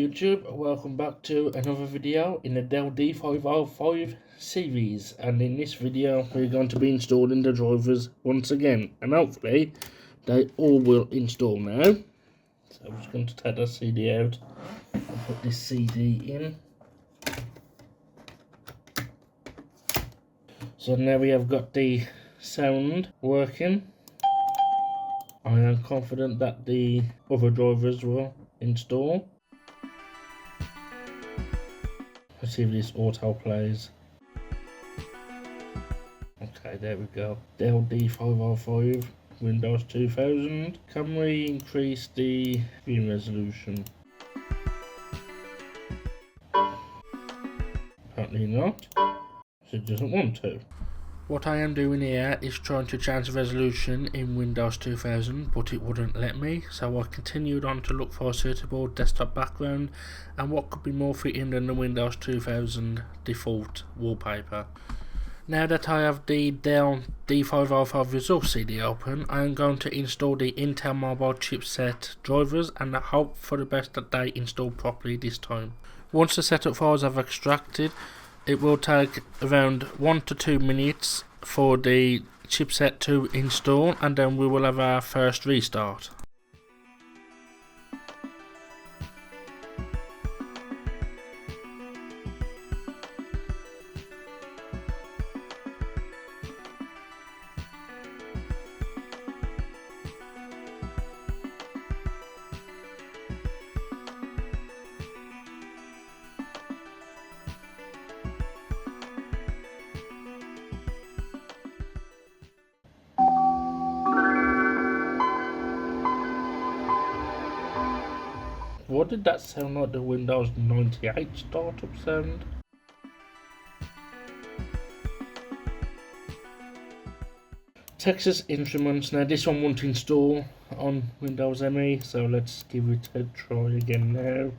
YouTube, welcome back to another video in the Dell D505 series, and in this video we're going to be installing the drivers once again, and hopefully they all will install now. So I'm just going to take the CD out and put this CD in. So now we have got the sound working. I am confident that the other drivers will install. Let's see if this auto plays. Okay, there we go. Dell D505, Windows 2000. Can we increase the view resolution? Apparently not. So it doesn't want to. What I am doing here is trying to change the resolution in Windows 2000, but it wouldn't let me, so I continued on to look for a suitable desktop background and what could be more fitting than the Windows 2000 default wallpaper. Now that I have the Dell D505 Resource CD open, I am going to install the Intel Mobile chipset drivers and I hope for the best that they install properly this time. Once the setup files have extracted, it will take around 1 to 2 minutes for the chipset to install, and then we will have our first restart. What did that sound like, the Windows 98 startup sound? Texas Instruments. Now this one won't install on Windows ME, so let's give it a try again now.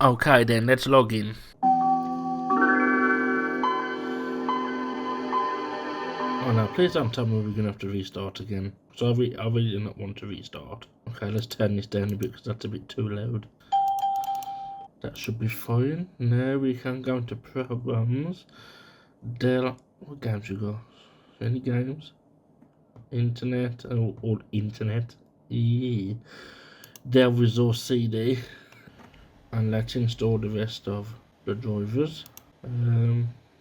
Okay then, let's log in. Oh no, please don't tell me we're going to have to restart again. So I really do not want to restart. Okay, let's turn this down a bit because that's a bit too loud. That should be fine. Now we can go into programs. Dell, what games you got? Any games? Internet, or internet. Yeah. Dell Resource CD. And let's install the rest of the drivers.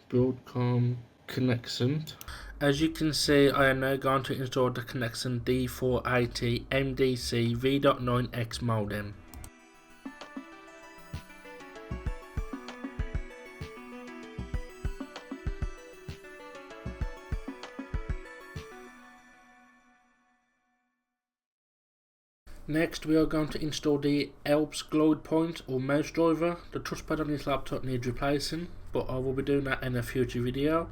Broadcom Connexent. As you can see, I am now going to install the Connexent D480 MDC V.9X modem. Next, we are going to install the Alps Glide Point or mouse driver. The touchpad on this laptop needs replacing, but I will be doing that in a future video.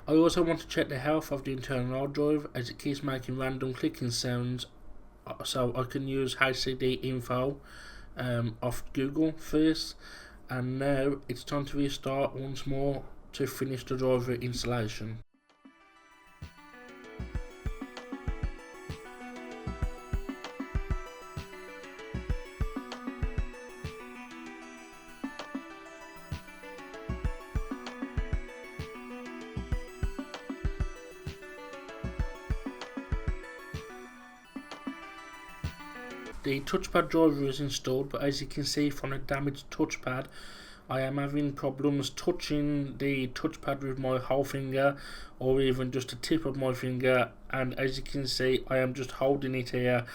I also want to check the health of the internal hard drive as it keeps making random clicking sounds, so I can use HCD info off Google first. And now it's time to restart once more to finish the driver installation. The touchpad driver is installed, but as you can see from the damaged touchpad, I am having problems touching the touchpad with my whole finger or even just the tip of my finger, and as you can see I am just holding it here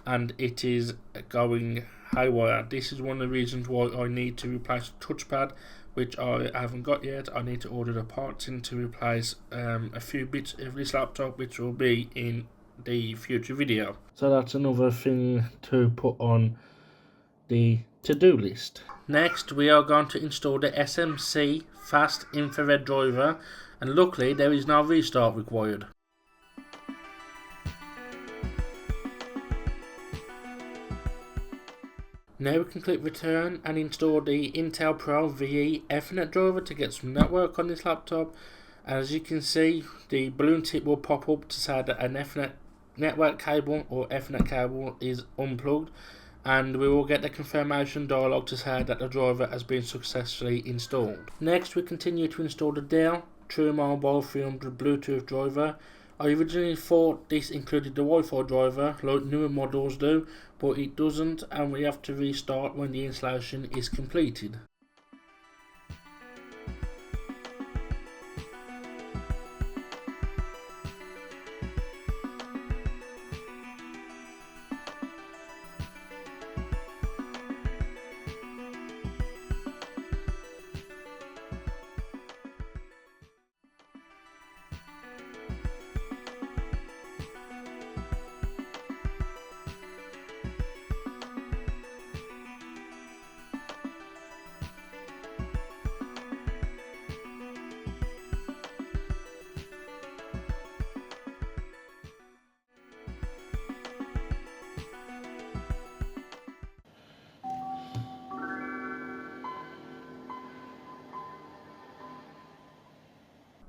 and it is going haywire. This is one of the reasons why I need to replace the touchpad, which I haven't got yet. I need to order the parts in to replace a few bits of this laptop, which will be in the future video. So that's another thing to put on the to-do list. Next, we are going to install the SMC fast infrared driver, and luckily there is no restart required. Now we can click return and install the Intel Pro VE Ethernet driver to get some network on this laptop. As you can see, the balloon tip will pop up to say that an Ethernet network cable or Ethernet cable is unplugged, and we will get the confirmation dialog to say that the driver has been successfully installed. Next, we continue to install the Dell True Mobile 300 Bluetooth driver. I originally thought this included the Wi-Fi driver like newer models do, but it doesn't, and we have to restart when the installation is completed.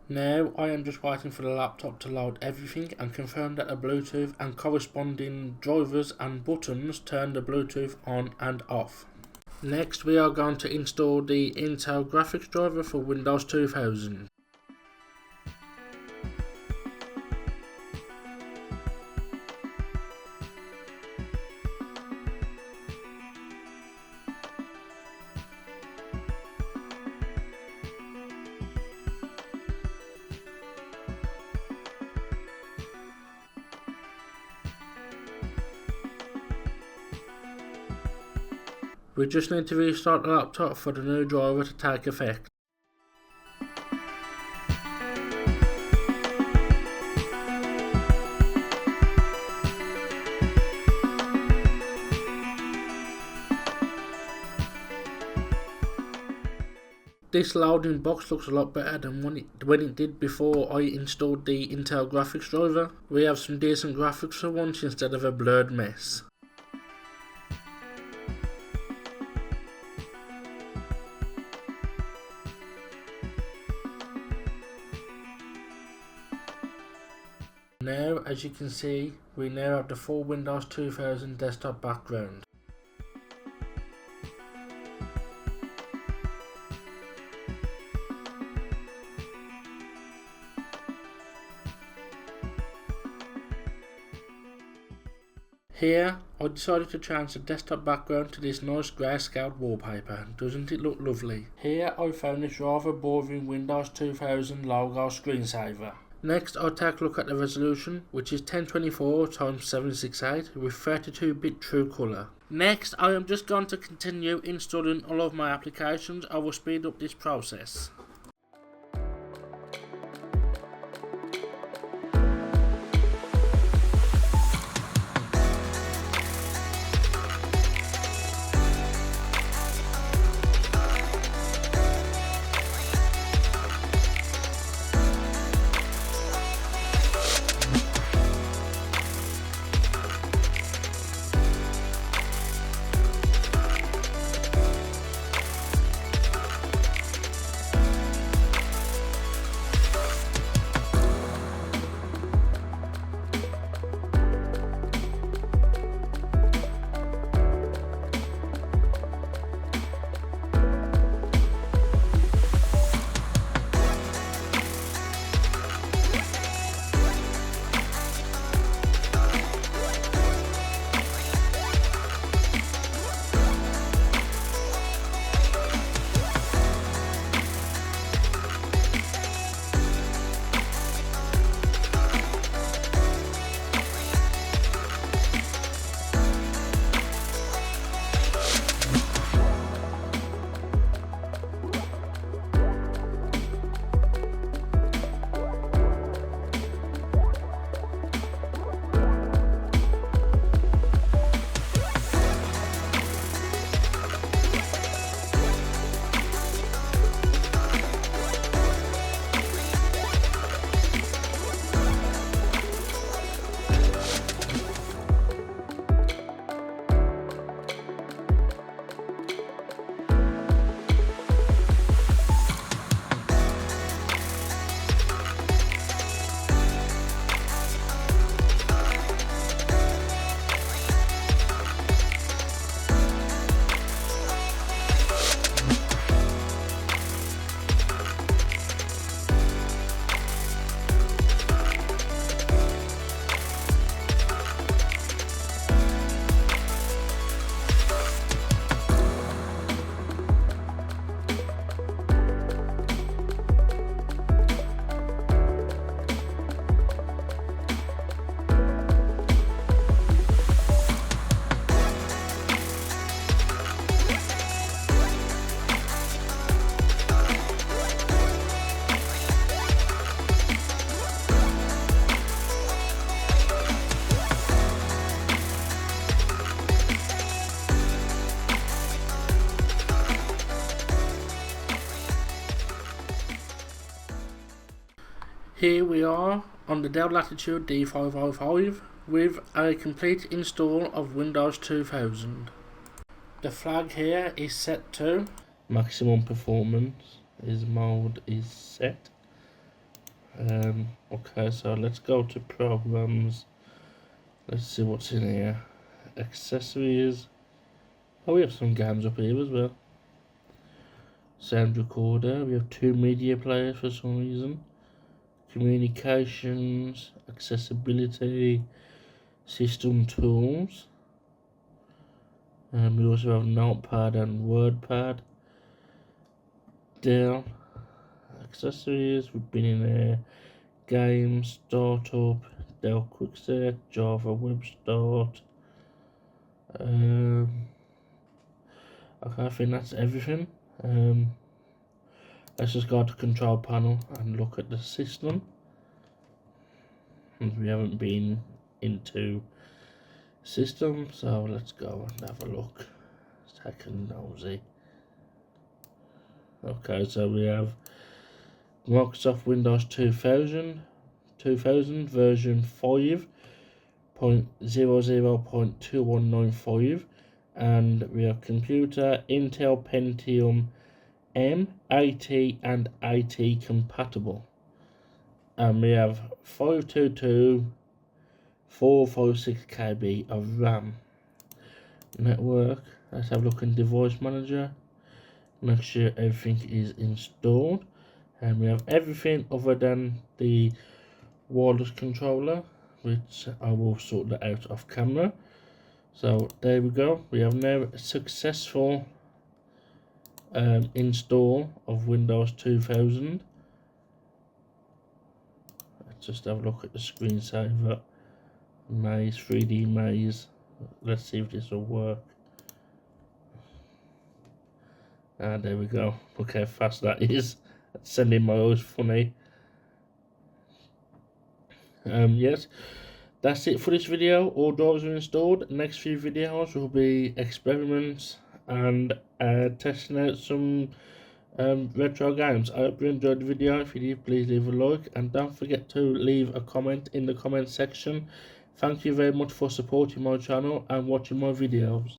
Now I am just waiting for the laptop to load everything and confirm that the Bluetooth and corresponding drivers and buttons turn the Bluetooth on and off. Next, we are going to install the Intel graphics driver for Windows 2000. We just need to restart the laptop for the new driver to take effect. This loading box looks a lot better than when it did before I installed the Intel graphics driver. We have some decent graphics for once instead of a blurred mess. Now, as you can see, we now have the full Windows 2000 desktop background. Here, I decided to change the desktop background to this nice grayscale wallpaper. Doesn't it look lovely? Here I found this rather boring Windows 2000 logo screensaver. Next, I'll take a look at the resolution, which is 1024x768 with 32-bit true colour. Next, I am just going to continue installing all of my applications. I will speed up this process. Here we are on the Dell Latitude D505 with a complete install of Windows 2000. The flag here is set to maximum performance. Mode is set. Okay, so let's go to programs. Let's see what's in here. Accessories. Oh, we have some games up here as well. Sound recorder. We have 2 media players for some reason. Communications, accessibility, system tools. We also have notepad and wordpad. Dell accessories. We've been in there. Games, startup, Dell Quickset, Java Web Start. Okay, I think that's everything. Let's just go to control panel and look at the system. We haven't been into system, so let's go and have a look. Let's take a nosy. Okay, so we have Microsoft Windows 2000 version 5.00.2195, and we have computer Intel Pentium M, 80 and 80 compatible, and we have 522.456 KB of RAM. Network, let's have a look in device manager, make sure everything is installed, and we have everything other than the wireless controller, which I will sort that out off camera. So there we go, we have now a successful install of Windows 2000. Let's just have a look at the screensaver. Maze, 3D maze. Let's see if this will work. There we go. Look how fast that is. That's sending my eyes funny. Yes, that's it for this video. All drivers are installed. Next few videos will be experiments and testing out some retro games. I hope you enjoyed the video. If you did, please leave a like, and don't forget to leave a comment in the comment section. Thank you very much for supporting my channel and watching my videos.